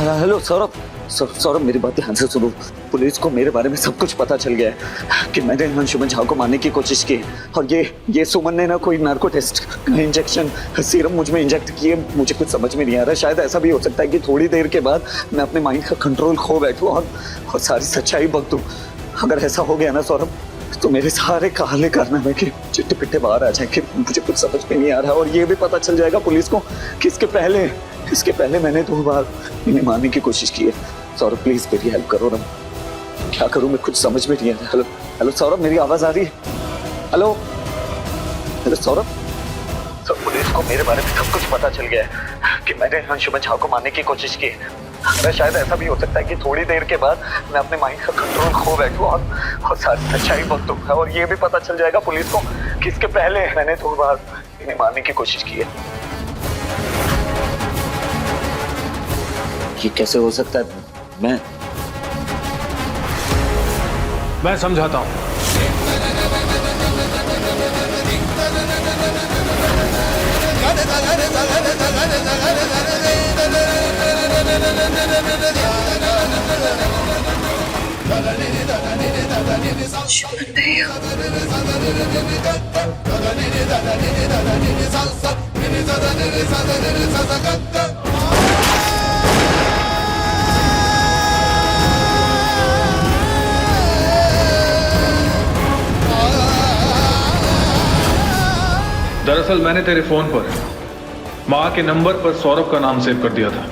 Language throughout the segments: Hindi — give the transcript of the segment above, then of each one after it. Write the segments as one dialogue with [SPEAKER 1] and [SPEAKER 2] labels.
[SPEAKER 1] हेलो सौरभ। सौरभ मेरी बात ध्यान से सुनो। पुलिस को मेरे बारे में सब कुछ पता चल गया है कि मैंने अंशुमन झा को मारने की कोशिश की और ये सुमन ने ना कोई नार्को टेस्ट का इंजेक्शन सीरम मुझ में इंजेक्ट किए। मुझे कुछ समझ में नहीं आ रहा। शायद ऐसा भी हो सकता है कि थोड़ी देर के बाद मैं अपने माइंड का कंट्रोल खो बैठूं और सारी सच्चाई बक दूं। अगर ऐसा हो गया ना सौरभ तो मेरे सारे काले कारनामे के चिट्टे पिट्टे बाहर आ जाएंगे। मुझे कुछ समझ में नहीं आ रहा और ये भी पता चल जाएगा पुलिस को कि इसके पहले मैंने 2 बार इन्हें मारने की कोशिश की है। सौरभ प्लीज मेरी हेल्प करो ना। क्या करूं मैं कुछ समझ में नहीं आ रहा। हेलो हेलो सौरभ मेरी आवाज आ रही है? Hello hello Saurabh. पुलिस को मेरे बारे में सब कुछ पता चल गया है कि मैंने अंशुमन झा को मारने की कोशिश की है। अगर शायद ऐसा भी हो सकता है कि थोड़ी देर के बाद मैं अपने माइंड का कंट्रोल खो बैठूं और सारी सच्चाई बक दूं और ये भी पता चल जाएगा पुलिस को कि इसके पहले मैंने 2 बार इन्हें मारने की कोशिश की है। ये कैसे हो सकता है?
[SPEAKER 2] मैं समझाता हूं। दरअसल मैंने तेरे फोन पर मां के नंबर पर सौरभ का नाम सेव कर दिया था।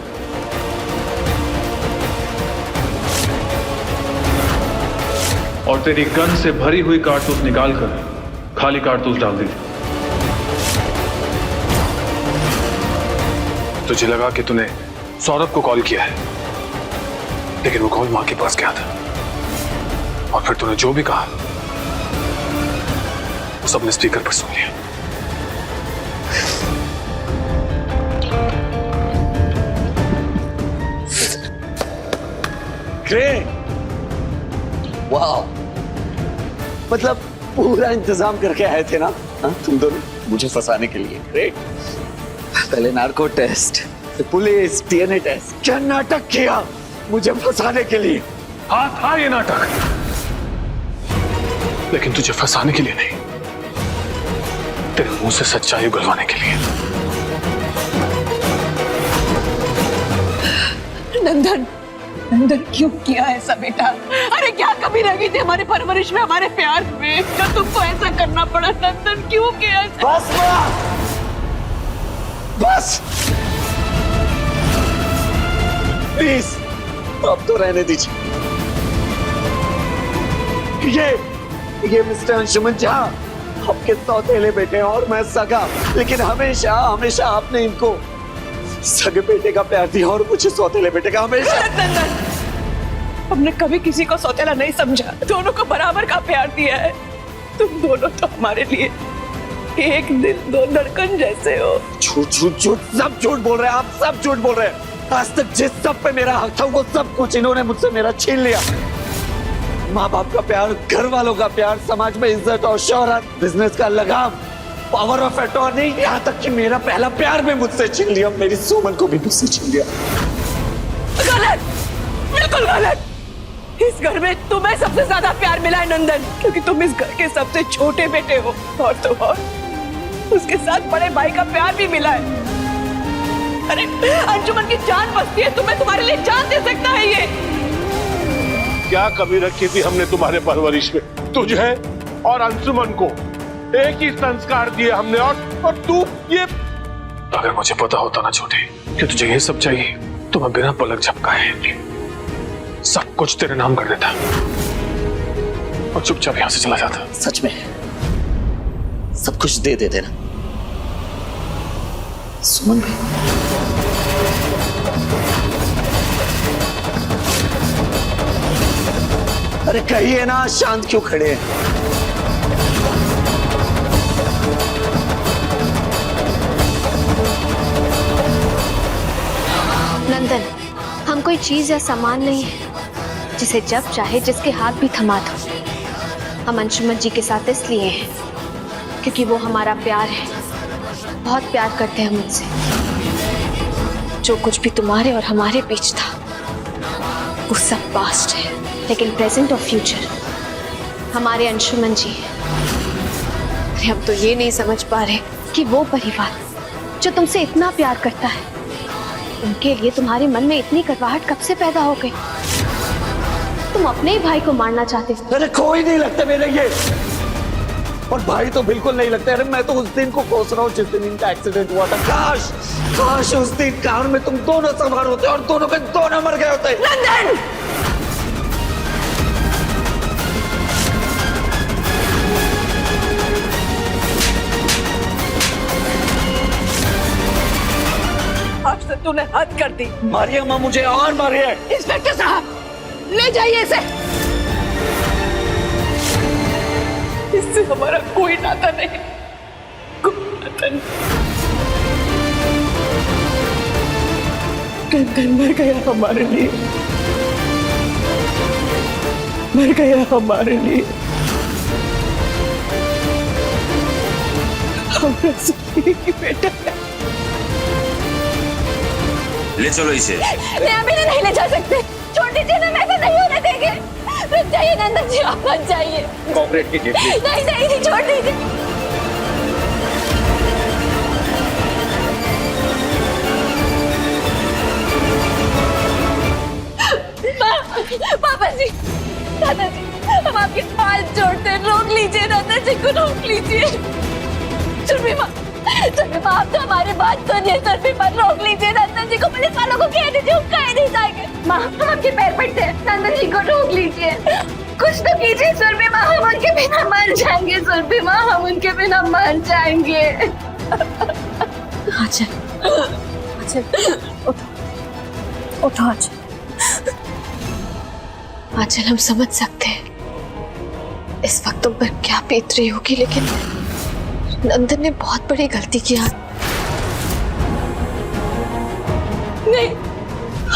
[SPEAKER 2] और तेरी गन से भरी हुई कारतूस निकालकर खाली कारतूस डाल दी। तुझे लगा कि तूने सौरभ को कॉल किया है, लेकिन वो कॉल मां के पास गया था और फिर तूने जो भी कहा वो सबने स्पीकर पर सुन लिया।
[SPEAKER 1] वाह, मतलब पूरा इंतजाम करके आए थे ना तुम दोनों मुझे फंसाने के लिए। ग्रेट। पहले नार्को टेस्ट, फिर पुलिस, डीएनए टेस्ट। क्या नाटक किया मुझे फंसाने के लिए।
[SPEAKER 2] हाँ था ये नाटक, लेकिन तुझे फंसाने के लिए नहीं, तेरे मुंह से सच्चाई उगलवाने के लिए।
[SPEAKER 3] नंदन, नंदन क्यों किया ऐसा बेटा? अरे क्या कमी रह गई थी हमारे परवरिश में, हमारे प्यार में, जो तुमको ऐसा करना पड़ा? नंदन क्यों किया?
[SPEAKER 1] बस बस प्लीज अब तो रहने दीजिए। ये मिस्टर अंशुमन झा आपके सौतेले बेटे और मैं सगा, लेकिन हमेशा हमेशा आपने इनको सगे बेटे का प्यार दिया और मुझे सौतेले बेटे का हमेशा।
[SPEAKER 3] नंदन, हमने कभी किसी को सौतेला नहीं समझा, दोनों को बराबर का प्यार दिया है। तुम दोनों तो हमारे लिए एक दिल 2 धड़कन जैसे हो।
[SPEAKER 1] झूठ झूठ झूठ, सब झूठ बोल रहे हैं आप, सब झूठ बोल रहे हैं। आज तक जिस सब पे मेरा हक था वो सब कुछ इन्होंने मुझसे मेरा छीन लिया। माँ बाप का प्यार, घर वालों का प्यार, समाज में इज्जत और शोहरत, बिजनेस का लगाम, पावर ऑफ अटॉर्नी, यहाँ तक कि मेरा पहला प्यार भी मुझसे छीन लिया। मेरी सुमन को भी मुझसे छीन लिया।
[SPEAKER 3] गलत, बिल्कुल गलत। इस घर में तुम्हें सबसे ज्यादा प्यार मिला है नंदन, क्योंकि तुम इस घर के सबसे छोटे बेटे हो और तो और उसके साथ बड़े भाई का प्यार भी मिला है। अरे अंजुमन की जान बचती है, तुम्हें तुम्हारे लिए जान दे सकता है ये।
[SPEAKER 4] क्या कमी रखी थी हमने तुम्हारे परवरिश में? तुझे और अंशुमन को एक ही संस्कार दिए हमने और तू ये।
[SPEAKER 2] अगर मुझे पता होता ना छोटे कि तुझे ये सब चाहिए तो मैं बिना पलक झपकाए सब कुछ तेरे नाम कर देता और चुपचाप यहां से चला जाता।
[SPEAKER 1] सच में सब कुछ दे देते ना सुमन भी। अरे कहिए ना, शांत क्यों खड़े हैं?
[SPEAKER 5] नंदन, हम कोई चीज या सामान नहीं है जिसे जब चाहे जिसके हाथ भी थमा दो। हम अंशुमन जी के साथ इसलिए हैं क्योंकि वो हमारा प्यार है, बहुत प्यार करते हैं मुझसे। जो कुछ भी तुम्हारे और हमारे बीच था वो सब पास्ट है, लेकिन प्रेजेंट और फ्यूचर हमारे अंशुमन जी हैं। अरे हम तो ये नहीं समझ पा रहे कि वो परिवार जो तुमसे इतना प्यार करता है, उनके लिए तुम्हारे मन में इतनी कड़वाहट कब से पैदा हो गई? तुम अपने ही भाई को मारना चाहते हो।
[SPEAKER 1] अरे कोई नहीं लगता मेरे ये, और भाई तो बिल्कुल नहीं लगता। अरे मैं तो उस दिन को कोस रहा हूँ जिस दिन इनका एक्सीडेंट हुआ था। काश काश उस दिन कार में तुम दोनों सवार होते और दोनों के दोनों मर गए होते।
[SPEAKER 3] नंदन! आज तक तूने हद कर दी।
[SPEAKER 1] मारिए अम्मा मुझे, और मारिए।
[SPEAKER 3] इंस्पेक्टर साहब, ले जाइए इसे। इससे हमारा कोई नाता नहीं, कोई नाता नहीं। नंदन मर गया हमारे लिए, मर गया हमारे लिए। हमारा सुखी की बेटा है।
[SPEAKER 6] ले चलो इसे।
[SPEAKER 5] मैं अभी नहीं ले जा सकते, छोड़ दीजिए ना, मैं ऐसा नहीं होने देंगे। रुक जाइए नंदन जी, आप मत जाइए।
[SPEAKER 6] कोऑपरेट कीजिए प्लीज।
[SPEAKER 5] नहीं नहीं नहीं, छोड़ दीजिए। पापा जी, दादाजी, हम आपके हाथ जोड़ते हैं, रोक लीजिए दादाजी को, रोक लीजिए। सुरभि माँ, आप तो हमारे बात सुनिए। सुरभि माँ, रोक लीजिए नंदन जी को, पुलिस वालों को कह दीजिए, हम कहीं नहीं जाएंगे। माँ, हम आपके पैर पड़ते हैं, नंदन जी को रोक लीजिए। कुछ तो कीजिए सुरभि माँ, हम उनके बिना मर जाएंगे। सुरभि माँ, हम उनके बिना मर जाएंगे। आंचल, उठो, उठो आंचल। आंचल, हम समझ सकते हैं इस वक्त तुम पर क्या बीत रही होगी, लेकिन नंदन ने बहुत बड़ी गलती किया।
[SPEAKER 3] नहीं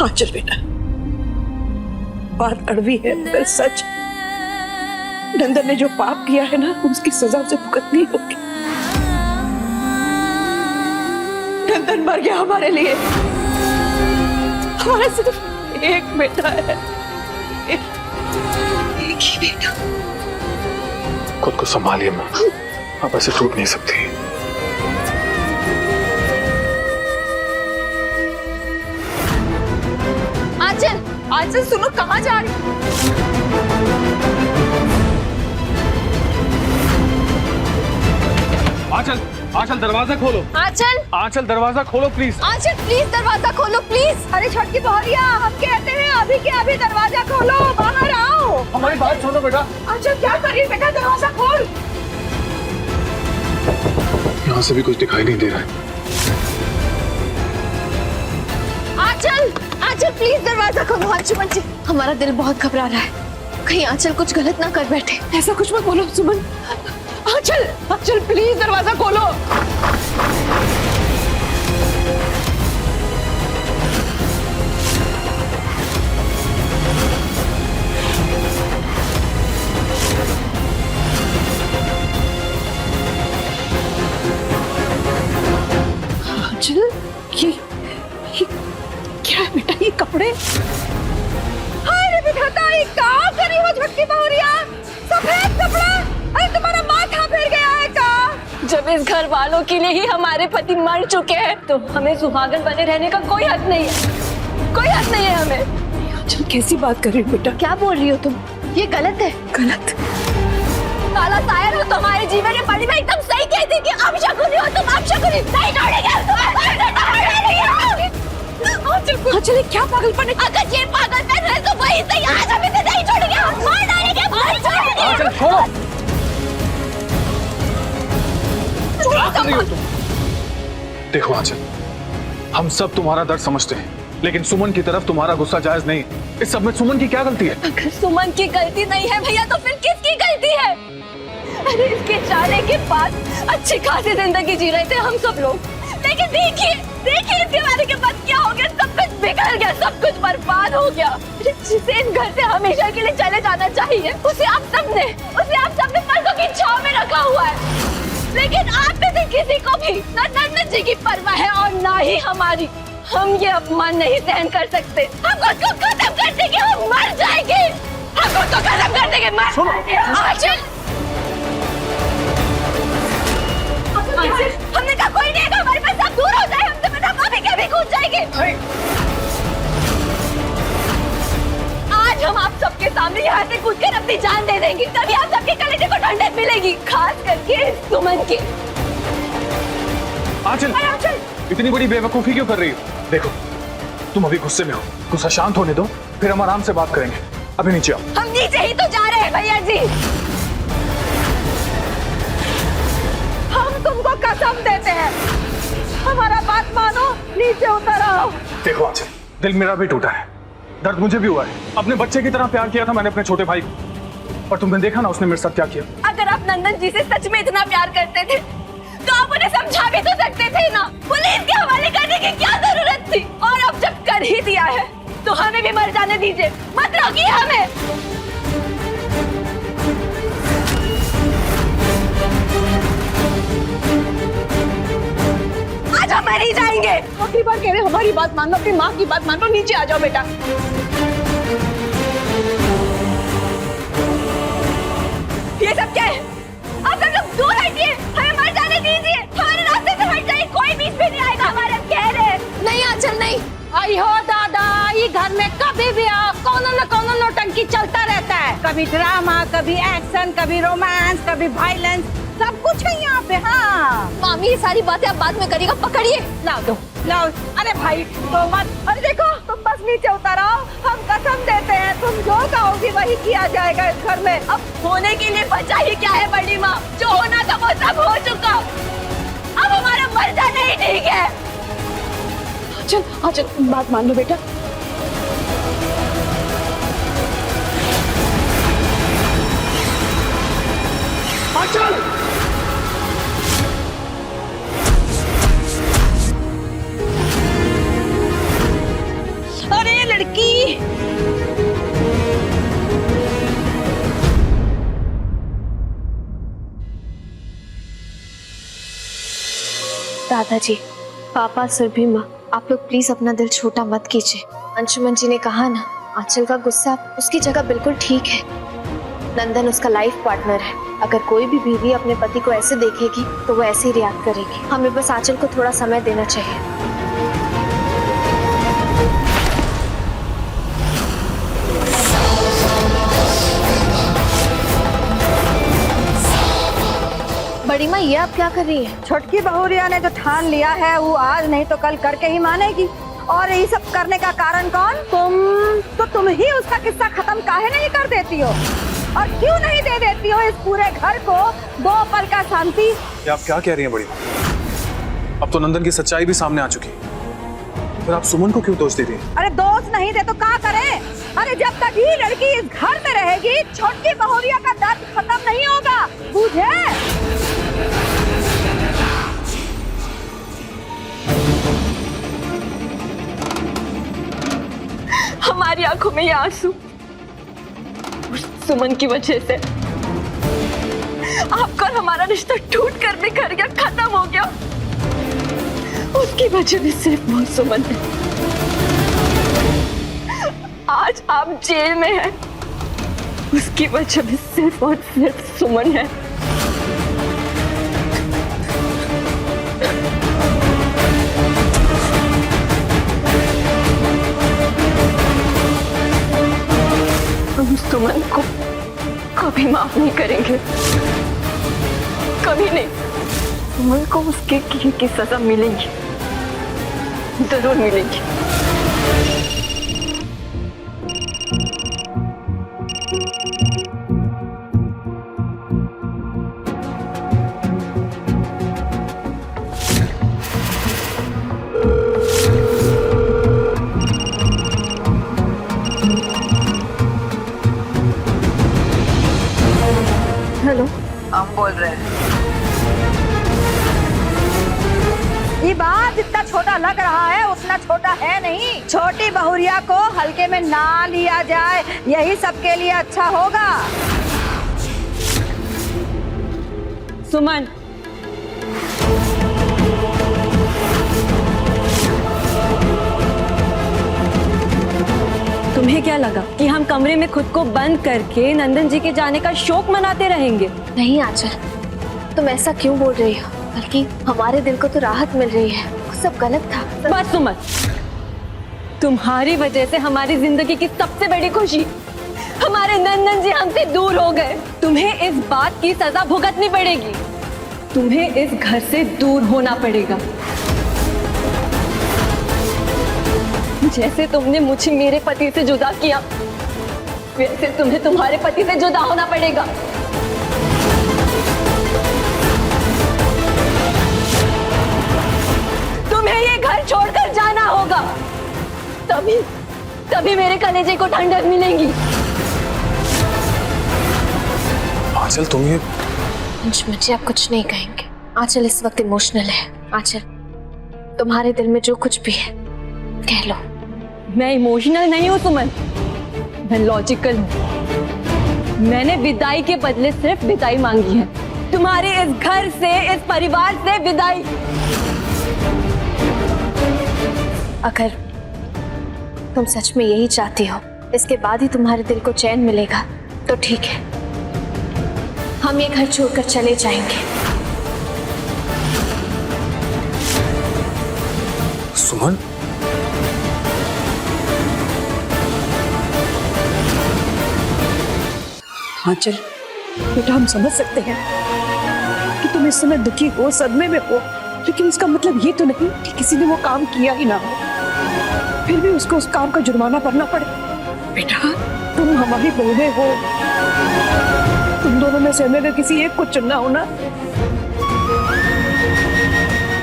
[SPEAKER 3] आंचल बेटा, बात कड़वी है मगर सच। नंदन ने जो पाप किया है ना, उसकी सजा उसे भुगतनी होगी। नंदन मर गया हमारे लिए। हमारा सिर्फ एक बेटा है, एक ही बेटा।
[SPEAKER 2] खुद को संभालिए माँ, आप ऐसे टूट नहीं सकती।
[SPEAKER 5] आंचल, आंचल सुनो, कहाँ जा रही?
[SPEAKER 2] आंचल, आंचल दरवाजा खोलो।
[SPEAKER 5] आंचल,
[SPEAKER 2] आंचल दरवाजा खोलो प्लीज।
[SPEAKER 5] आंचल प्लीज दरवाजा खोलो प्लीज। अरे छटकी बहुरिया, हम कहते हैं अभी के अभी दरवाजा खोलो, बाहर आओ।
[SPEAKER 2] हमारी बात सुनो बेटा।
[SPEAKER 3] आंचल क्या कर रही है बेटा, दरवाजा खोल।
[SPEAKER 2] यहाँ से भी कुछ दिखाई नहीं दे रहा है।
[SPEAKER 5] आंचल, आंचल प्लीज दरवाजा खोलो। अंशुमन जी, हमारा दिल बहुत घबरा रहा है, कहीं आंचल कुछ गलत ना कर बैठे।
[SPEAKER 3] ऐसा कुछ मत बोलो सुमन। आंचल, आंचल प्लीज दरवाजा खोलो। आंचल, ये क्या है बेटा, ये कपड़े?
[SPEAKER 5] अरे विधाता, ये क्या करी हो झटकी बहुरिया? सफेद कपड़ा, अरे तुम्हारा माथा फिर गया है क्या? जब इस घर वालों के लिए ही हमारे पति मर चुके हैं, तो हमें सुहागन बने रहने का कोई हक नहीं है, कोई हक नहीं है हमें।
[SPEAKER 3] आंचल कैसी बात कर रही हो बेटा?
[SPEAKER 5] क्या बोल रही हो तुम? ये गलत है।
[SPEAKER 3] गलत?
[SPEAKER 5] काला सायर हो तुम्हारे जीवन में पड़ी, मैं एकदम सही कहती कि अब शकुनी हो तुम, अब शकुनी नहीं छोड़ेंगे
[SPEAKER 3] आंचल क्या पागलपन है?
[SPEAKER 5] अगर ये पागलपन है तो वही सही, आज हम इसे नहीं छोड़ेंगे, मार डालेंगे, मार छोड़ेंगे।
[SPEAKER 2] आंचल छोड़ो। क्या कर रही हो तुम? देखो आंचल, हम सब तुम्हारा दर्द समझते हैं, लेकिन सुमन की तरफ तुम्हारा गुस्सा जायज नहीं। इस सब में सुमन की क्या गलती है?
[SPEAKER 5] अगर सुमन की गलती नहीं है भैया, तो फिर किसकी गलती है? अरे इसके जाने के बाद अच्छी खासी जिंदगी जी रहे थे हम सब लोग, लेकिन देखिए देखिए इसके बारे के बाद क्या हो गया, सब कुछ बिगड़ गया, सब कुछ बर्बाद हो गया। जिसे इस घर से हमेशा के लिए चले जाना चाहिए, उसे आप सबने पलकों की छांव में रखा हुआ है। लेकिन आप में से किसी को भी ना नंदन जी की परवाह है और ना ही हमारी। हम ये अपमान नहीं सहन कर सकते। हम खुद को खत्म कर देंगे, हम मर जाएंगे। हम खुद को खत्म कर देंगे, मर जाएंगे। आंचल, हमने कहा कोई नहीं है, हमारे पास सब दूर हो जाए हमसे, बस हम अभी कभी कूद जाएंगे। आज हम आप सबके सामने यहाँ से कूद कर अपनी जान दे देंगे, तभी आप सबके कलेजे को ठंडक मिलेगी, खास करके सुमन के।
[SPEAKER 2] आंचल, इतनी बड़ी बेवकूफी क्यों कर रही हो? देखो, तुम अभी गुस्से में हो, गुस्सा शांत होने दो, फिर हम आराम से बात करेंगे। अभी नीचे आओ।
[SPEAKER 5] हम नीचे ही तो जा रहे हैं भैया जी। हम तुमको कसम देते हैं, हमारा बात मानो, नीचे उतर आओ।
[SPEAKER 2] देखो आंचल, दिल मेरा भी टूटा है, दर्द मुझे भी हुआ है। अपने बच्चे की तरह प्यार किया था मैंने अपने छोटे भाई को, और तुमने देखा ना उसने मेरे साथ क्या किया।
[SPEAKER 5] अगर आप नंदन जी से सच में इतना प्यार करते थे तो आप उन्हें समझा भी तो सकते थे ना। पुलिस के हवाले करने की क्या जरूरत थी? और अब जब कर ही दिया है तो हमें भी मर जाने दीजिए, मत रोकिए हमें। आज हम मर ही जाएंगे।
[SPEAKER 3] आखिरी बार कह रहे हमारी बात मान लो, अपनी माँ की बात मान लो, नीचे आ जाओ बेटा।
[SPEAKER 5] ये सब क्या है? आप सब लोग दूर हटिए, हमें मर जाने दीजिए, हमारे रास्ते से हट जाइए, कोई बीच में नहीं आएगा हमारे। कह रहे नहीं आंचल नहीं।
[SPEAKER 7] आई हो दादा, ये घर में कभी भी आओ कोनो न कोनो नौटंकी चलता रहता है। कभी ड्रामा, कभी एक्शन, कभी रोमांस, कभी वायलेंस, सब कुछ है यहाँ पे। हाँ
[SPEAKER 5] मामी, ये सारी बातें आप बाद में करिएगा, पकड़िए।
[SPEAKER 7] लाओ दो, लाओ। अरे भाई तो मत, अरे देखो तुम बस नीचे उतर आओ, हम कसम देते हैं तुम जो कहोगी वही किया जाएगा इस घर में।
[SPEAKER 5] अब होने के लिए बचा ही क्या है बड़ी माँ? जो होना था वो सब हो चुका, अब हमारा मर जाना ही ठीक है।
[SPEAKER 3] आंचल, बात मान लो बेटा।
[SPEAKER 2] आंचल!
[SPEAKER 7] अरे लड़की,
[SPEAKER 8] दादाजी, पापा, सुरभि माँ, आप लोग प्लीज अपना दिल छोटा मत कीजिए। अंशुमन जी ने कहा ना, आंचल का गुस्सा उसकी जगह बिल्कुल ठीक है। नंदन उसका लाइफ पार्टनर है, अगर कोई भी बीवी अपने पति को ऐसे देखेगी तो वो ऐसे ही रिएक्ट करेगी। हमें बस आंचल को थोड़ा समय देना चाहिए। बड़ी माँ, ये आप क्या कर रही है?
[SPEAKER 7] छोटकी बहुरिया ने जो ठान लिया है वो आज नहीं तो कल करके ही मानेगी। और ये सब करने का कारण कौन? तुम ही उसका किस्सा खत्म काहे नहीं कर देती हो? और क्यों नहीं दे देती हो इस पूरे घर को 2 पल का शांति?
[SPEAKER 2] ये आप क्या कह रही हैं बड़ी माँ? अब तो नंदन की सच्चाई भी सामने आ चुकी है, फिर आप सुमन को क्यों दोष दे रही हैं?
[SPEAKER 7] अरे दोष नहीं दे तो क्या करे? अरे जब तक ये लड़की इस घर में रहेगी छोटकी बहुरिया का दर्द खत्म नहीं होगा, बुझे?
[SPEAKER 5] हमारी आंखों में ये आंसू उस सुमन की वजह से। आपका और हमारा रिश्ता टूट कर बिखर गया, खत्म हो गया। उसकी वजह भी सिर्फ वो सुमन है। आज आप जेल में हैं, उसकी वजह भी सिर्फ और सिर्फ सुमन है। हम सुमन को कभी माफ नहीं करेंगे, कभी नहीं। सुमन को उसके किए की सजा मिलेगी, जरूर मिलेगी।
[SPEAKER 3] हेलो,
[SPEAKER 7] हम बोल रहे हैं। ये बात जितना छोटा लग रहा है उतना छोटा है नहीं। छोटी बहुरिया को हल्के में ना लिया जाए, यही सबके लिए अच्छा होगा।
[SPEAKER 3] सुमन,
[SPEAKER 9] तुम्हें क्या लगा कि हम कमरे में खुद को बंद करके नंदन जी के जाने का शोक मनाते रहेंगे?
[SPEAKER 8] नहीं आंचल, तुम ऐसा क्यों बोल रही हो? बल्कि हमारे दिल को तो राहत मिल रही है। वो सब गलत था।
[SPEAKER 9] बस सुमन, तुम्हारी वजह से हमारी जिंदगी की सबसे बड़ी खुशी, हमारे नंदन जी हमसे दूर हो गए। तुम्हें इस बात की सजा भुगतनी पड़ेगी। तुम्हें इस घर से दूर होना पड़ेगा। जैसे तुमने मुझे मेरे पति से जुदा किया, वैसे तुम्हें तुम्हारे पति से जुदा होना पड़ेगा। तुम्हें ये घर छोड़कर जाना होगा। तभी मेरे कलेजे को ठंडक मिलेगी।
[SPEAKER 2] आंचल, तुम ये
[SPEAKER 8] अंशुमन जी, आप कुछ नहीं कहेंगे। आंचल इस वक्त इमोशनल है। आंचल, तुम्हारे दिल में जो कुछ भी है कह लो।
[SPEAKER 9] मैं इमोशनल नहीं हूँ सुमन, मैं लॉजिकल हूँ। मैंने विदाई के बदले सिर्फ विदाई मांगी है। तुम्हारे इस घर से, इस परिवार से विदाई।
[SPEAKER 8] अगर तुम सच में यही चाहती हो, इसके बाद ही तुम्हारे दिल को चैन मिलेगा, तो ठीक है, हम ये घर छोड़कर चले जाएंगे।
[SPEAKER 2] सुमन,
[SPEAKER 3] आंचल बेटा, हम समझ सकते हैं कि तुम इस समय दुखी हो, सदमे में हो, लेकिन इसका मतलब ये तो नहीं कि किसी ने वो काम किया ही ना हो, फिर भी उसको उस काम का जुर्माना भरना पड़े। बेटा, तुम हमारी बहुएं हो। तुम दोनों में से हमें अगर किसी एक को चुनना हो ना,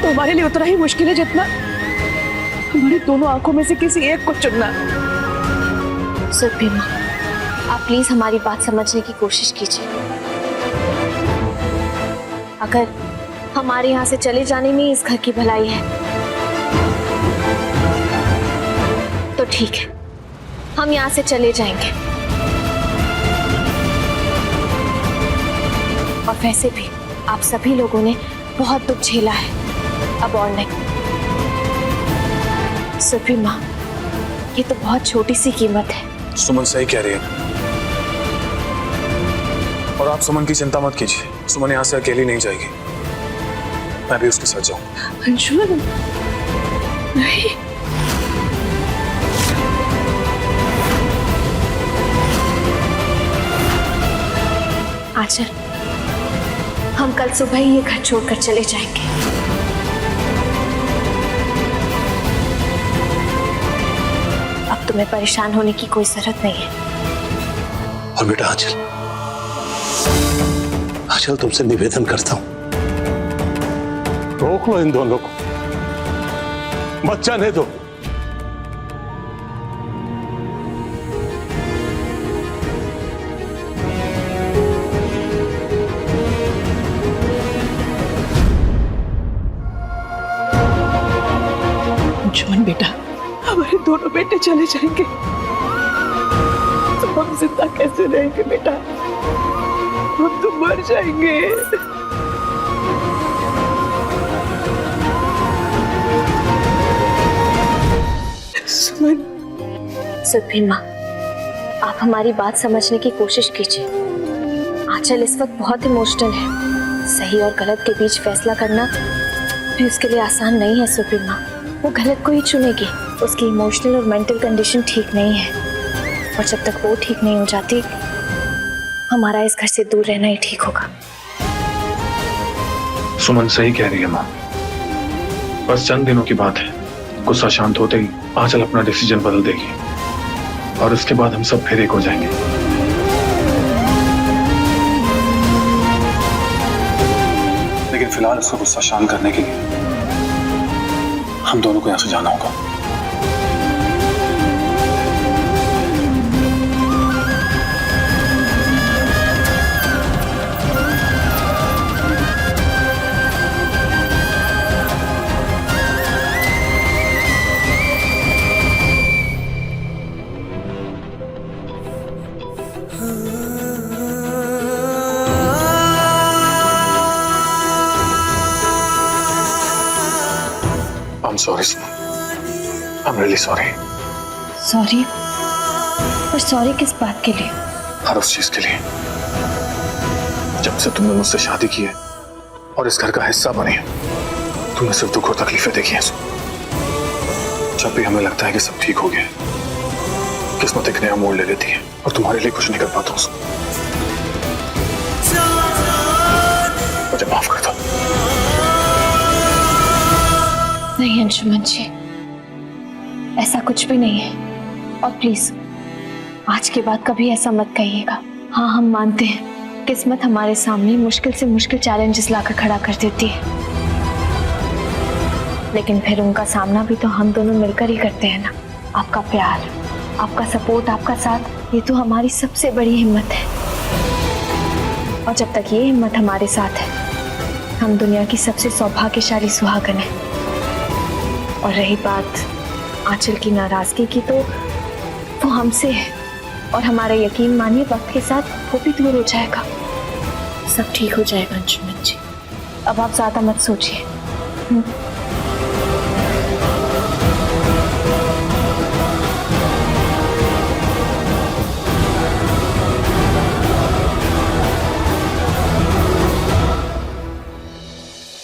[SPEAKER 3] तो हमारे लिए उतना ही मुश्किल है जितना हमारी दोनों आंखों में से किसी एक को चुनना।
[SPEAKER 8] सुरभि माँ, आप प्लीज हमारी बात समझने की कोशिश कीजिए। अगर हमारे यहाँ से चले जाने में इस घर की भलाई है तो ठीक है, हम यहाँ से चले जाएंगे। और वैसे भी आप सभी लोगों ने बहुत दुख झेला है, अब और नहीं। सुरभि माँ, ये तो बहुत छोटी सी कीमत है।
[SPEAKER 2] सुमन सही कह रही है, और आप सुमन की चिंता मत कीजिए। सुमन यहाँ से अकेली नहीं जाएगी, मैं भी उसके साथ जाऊँ।
[SPEAKER 3] अंशुमन, नहीं।
[SPEAKER 8] आंचल, हम कल सुबह ही ये घर छोड़कर चले जाएंगे। अब तुम्हें परेशान होने की कोई जरूरत नहीं है।
[SPEAKER 4] और बेटा आंचल, आंचल तुमसे निवेदन करता हूं, रोक लो इन दोनों को, मत जाने दो।
[SPEAKER 3] अंशुमन बेटा, हमारे दोनों बेटे चले जाएंगे तो हम जिंदा कैसे रहेंगे बेटा? हम तो मर जाएंगे। सुमन।
[SPEAKER 8] सुरभि माँ, आप हमारी बात समझने की कोशिश कीजिए। आंचल इस वक्त बहुत इमोशनल है। सही और गलत के बीच फैसला करना भी उसके लिए आसान नहीं है। सुरभि माँ, वो गलत को ही चुनेगी। उसकी इमोशनल और मेंटल कंडीशन ठीक नहीं है, और जब तक वो ठीक नहीं हो जाती, हमारा इस घर से दूर रहना ही ठीक होगा।
[SPEAKER 2] सुमन सही कह रही है माँ, बस चंद दिनों की बात है। गुस्सा शांत होते ही आंचल अपना डिसीजन बदल देगी, और उसके बाद हम सब फिर एक हो जाएंगे। लेकिन फिलहाल उसका गुस्सा शांत करने के लिए हम दोनों को यहाँ से जाना होगा। I'm sorry, Suman. I'm really sorry.
[SPEAKER 8] Sorry. पर सॉरी किस बात के लिए?
[SPEAKER 2] हर उस चीज के लिए जब से तुमने मुझसे शादी की है और इस घर का हिस्सा बनी है, तुमने सिर्फ दुख और तकलीफें देखी हैं। जब भी हमें लगता है कि सब ठीक हो गया, किस्मत एक नया मोड़ ले लेती है और तुम्हारे लिए कुछ नहीं कर पाता हूँ। मुझे माफ कर दो।
[SPEAKER 8] नहीं अंशुमन जी, ऐसा कुछ भी नहीं है। और प्लीज आज के बाद कभी ऐसा मत कहिएगा। हाँ, हम मानते हैं किस्मत हमारे सामने मुश्किल से मुश्किल चैलेंजेस लाकर खड़ा कर देती है, लेकिन फिर उनका सामना भी तो हम दोनों मिलकर ही करते हैं ना। आपका प्यार, आपका सपोर्ट, आपका साथ, ये तो हमारी सबसे बड़ी हिम्मत है। और जब तक ये हिम्मत हमारे साथ है, हम दुनिया की सबसे सौभाग्यशाली सुहागन है। और रही बात आंचल की नाराजगी की, तो वो हमसे है और हमारा यकीन मानिए वक्त के साथ वो भी दूर हो जाएगा। सब ठीक हो जाएगा अंशुमन जी, अब आप ज्यादा मत सोचिए।